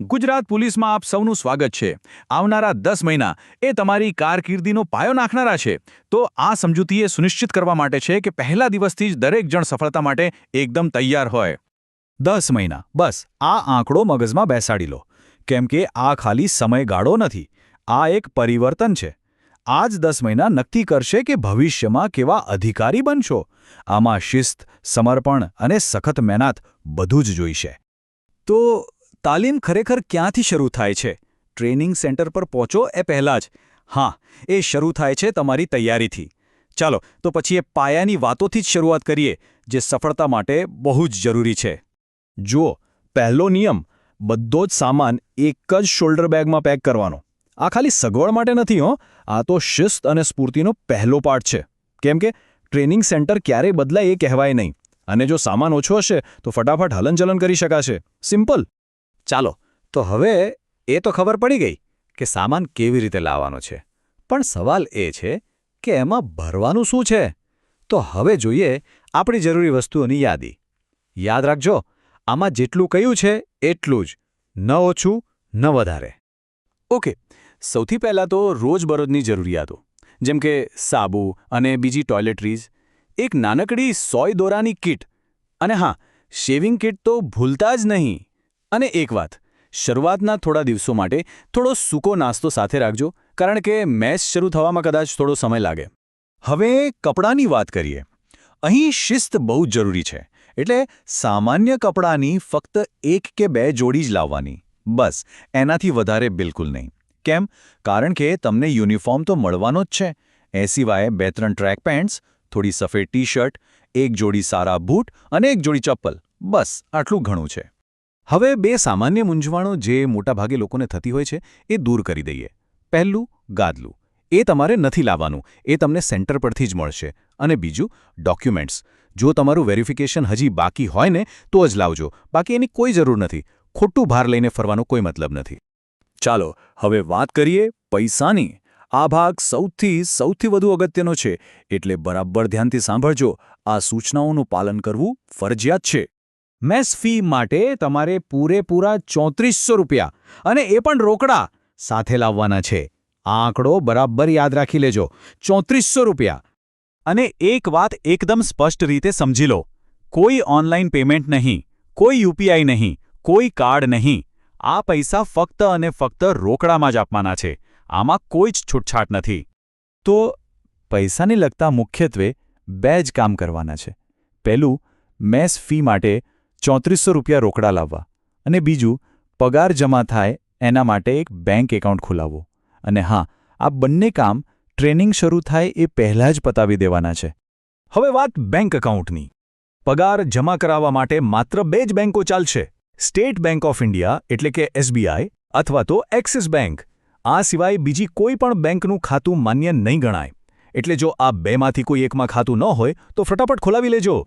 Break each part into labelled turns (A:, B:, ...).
A: ગુજરાત પોલીસમાં આપ સૌનું સ્વાગત છે. આવનારા 10 મહિના એ તમારી કારકિર્દીનો પાયો નાખનારા છે. તો આ સમજૂતી એ સુનિશ્ચિત કરવા માટે છે કે પહેલા દિવસથી જ દરેક જણ સફળતા માટે એકદમ તૈયાર હોય.
B: 10 મહિના, બસ આ આંકડો મગજમાં બેસાડી લો. કેમ કે આ ખાલી સમયગાળો નથી, આ એક પરિવર્તન છે. આ જ 10 મહિના નક્કી કરશે કે ભવિષ્યમાં કેવા અધિકારી બનશો. આમાં શિસ્ત, સમર્પણ અને સખત મહેનત બધું જ જોઈશે. તો તાલીમ ખરેખર ક્યાંથી શરૂ થાય છે? ટ્રેનિંગ સેન્ટર પર પહોંચો એ પહેલાં જ. હા, એ શરૂ થાય છે તમારી તૈયારીથી. ચાલો તો પછી એ પાયાની વાતોથી જ શરૂઆત કરીએ, જે સફળતા માટે બહુ જ જરૂરી છે. જુઓ, પહેલો નિયમ, બધો જ સામાન એક જ શોલ્ડર બેગમાં પેક કરવાનો. આ ખાલી સગવડ માટે નથી હો, આ તો શિસ્ત અને સ્ફૂર્તિનો પહેલો પાઠ છે. કેમ કે ટ્રેનિંગ સેન્ટર ક્યારેય બદલાય એ કહેવાય નહીં, અને જો સામાન ઓછો હશે તો ફટાફટ હલનચલન કરી શકાશે. સિમ્પલ. ચાલો, તો હવે એ તો ખબર પડી ગઈ કે સામાન કેવી રીતે લાવવાનો છે. પણ સવાલ એ છે કે એમાં ભરવાનું શું છે? તો હવે જોઈએ આપણી જરૂરી વસ્તુઓની યાદી. યાદ રાખજો, આમાં જેટલું કહ્યું છે એટલું જ, ન ઓછું ન વધારે. ઓકે, સૌથી પહેલાં તો રોજબરોજની જરૂરિયાતો, જેમ કે સાબુ અને બીજી ટોયલેટરીઝ, એક નાનકડી સોય દોરાની કીટ, અને હા, શેવિંગ કીટ તો ભૂલતા જ નહીં. અને એક વાત, શરૂઆતના થોડા દિવસો માટે થોડો સૂકો નાસ્તો સાથે રાખજો, કારણ કે મેચ શરૂ થવામાં કદાચ થોડો સમય લાગે. હવે કપડાંની વાત કરીએ. અહીં શિસ્ત બહુ જ જરૂરી છે. એટલે સામાન્ય કપડાંની ફક્ત 1 કે 2 જોડી જ લાવવાની, બસ. એનાથી વધારે બિલકુલ નહીં. કેમ? કારણ કે તમને યુનિફોર્મ તો મળવાનો જ છે. એ સિવાય 2-3 ટ્રેક પેન્ટ્સ, થોડી સફેદ ટી-શર્ટ, 1 જોડી સારા બૂટ અને 1 જોડી ચપ્પલ, બસ આટલું ઘણું છે. હવે 2 સામાન્ય મૂંઝવણો જે મોટાભાગે લોકોને થતી હોય છે એ દૂર કરી દઈએ. પહેલું, ગાદલું. એ તમારે નથી લાવવાનું, એ તમને સેન્ટર પરથી જ મળશે. અને બીજું, ડોક્યુમેન્ટ્સ. જો તમારું વેરિફિકેશન હજી બાકી હોય ને તો જ લાવજો, બાકી એની કોઈ જરૂર નથી. ખોટું ભાર લઈને ફરવાનો કોઈ મતલબ નથી. ચાલો હવે વાત કરીએ પૈસાની. આ ભાગ સૌથી વધુ અગત્યનો છે, એટલે બરાબર ધ્યાનથી સાંભળજો. આ સૂચનાઓનું પાલન કરવું ફરજિયાત છે. મેસ ફી માટે તમારે પૂરેપૂરા 3400 રૂપિયા, અને એ પણ રોકડા સાથે લાવવાના છે. આ આંકડો બરાબર યાદ રાખી લેજો, 3400 રૂપિયા. અને એક વાત એકદમ સ્પષ્ટ રીતે સમજી લો, કોઈ ઓનલાઈન પેમેન્ટ નહીં, કોઈ યુપીઆઈ નહીં, કોઈ કાર્ડ નહીં. આ પૈસા ફક્ત અને ફક્ત રોકડામાં જ આપવાના છે. આમાં કોઈ જ છૂટછાટ નથી. તો પૈસાને લગતા મુખ્યત્વે 2 જ કામ કરવાના છે. પહેલું, મેસ ફી માટે 3400 રૂપિયા રોકડા લાવવા, અને બીજું, પગાર જમા થાય એના માટે એક બેંક એકાઉન્ટ ખોલાવવો. અને હા, આ બંને કામ ટ્રેનિંગ શરૂ થાય એ પહેલાં જ પતાવી દેવાના છે. હવે વાત બેંક એકાઉન્ટની. પગાર જમા કરાવવા માટે માત્ર 2 જ બેંકો ચાલશે: સ્ટેટ બેંક ઓફ ઇન્ડિયા એટલે કે SBI અથવા તો એક્સિસ બેંક. આ સિવાય બીજી કોઈ પણ બેંકનું ખાતું માન્ય નહીં ગણાય. એટલે જો આ બેમાંથી કોઈ એકમાં ખાતું ન હોય તો ફટાફટ ખોલાવી લેજો.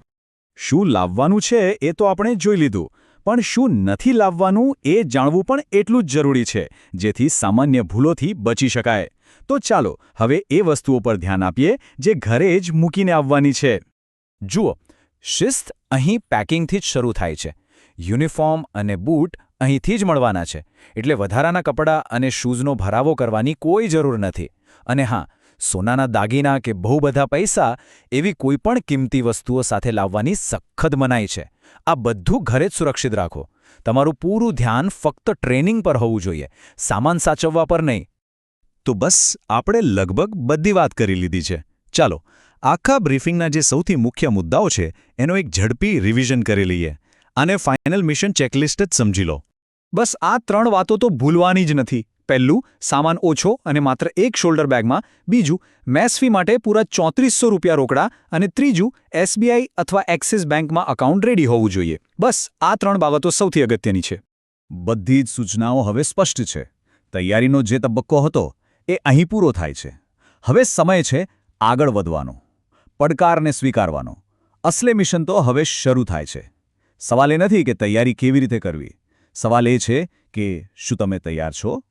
B: શું લાવવાનું છે એ તો આપણે જોઈ લીધું, પણ શું નથી લાવવાનું એ જાણવું પણ એટલું જ જરૂરી છે, જેથી સામાન્ય ભૂલોથી બચી શકાય. તો ચાલો હવે એ વસ્તુઓ પર ધ્યાન આપીએ જે ઘરે જ મૂકીને આવવાની છે. જુઓ, શિસ્ત અહીં પેકિંગથી જ શરૂ થાય છે. યુનિફોર્મ અને બૂટ અહીંથી જ મળવાના છે, એટલે વધારાના કપડાં અને શૂઝનો ભરાવો કરવાની કોઈ જરૂર નથી. અને હા, સોનાના દાગીના કે બહુ બધા પૈસા એવી કોઈ પણ કિંમતી વસ્તુઓ સાથે લાવવાની સખત મનાઈ છે. આ બધું ઘરે જ સુરક્ષિત રાખો. તમારું પૂરું ધ્યાન ફક્ત ટ્રેનિંગ પર હોવું જોઈએ, સામાન સાચવવા પર નહીં. તો બસ આપણે લગભગ બધી વાત કરી લીધી છે. ચાલો આખા બ્રીફિંગના જે સૌથી મુખ્ય મુદ્દાઓ છે એનો એક ઝડપી રિવિઝન કરી લઈએ. આને ફાઇનલ મિશન ચેકલિસ્ટ જ સમજી લો. બસ આ 3 વાતો તો ભૂલવાની જ નથી. પહેલું, સામાન ઓછો અને માત્ર 1 શોલ્ડર બેગમાં. બીજું, મેસ ફી માટે પૂરા 3400 રૂપિયા રોકડા. અને ત્રીજું, SBI અથવા એક્સિસ બેંકમાં અકાઉન્ટ રેડી હોવું જોઈએ. બસ આ 3 બાબતો સૌથી અગત્યની છે. બધી જ સૂચનાઓ હવે સ્પષ્ટ છે. તૈયારીનો જે તબક્કો હતો એ અહીં પૂરો થાય છે. હવે સમય છે આગળ વધવાનો, પડકારને સ્વીકારવાનો. અસલે મિશન તો હવે શરૂ થાય છે. સવાલ એ નથી કે તૈયારી કેવી રીતે કરવી. સવાલ એ છે કે શું તમે તૈયાર છો?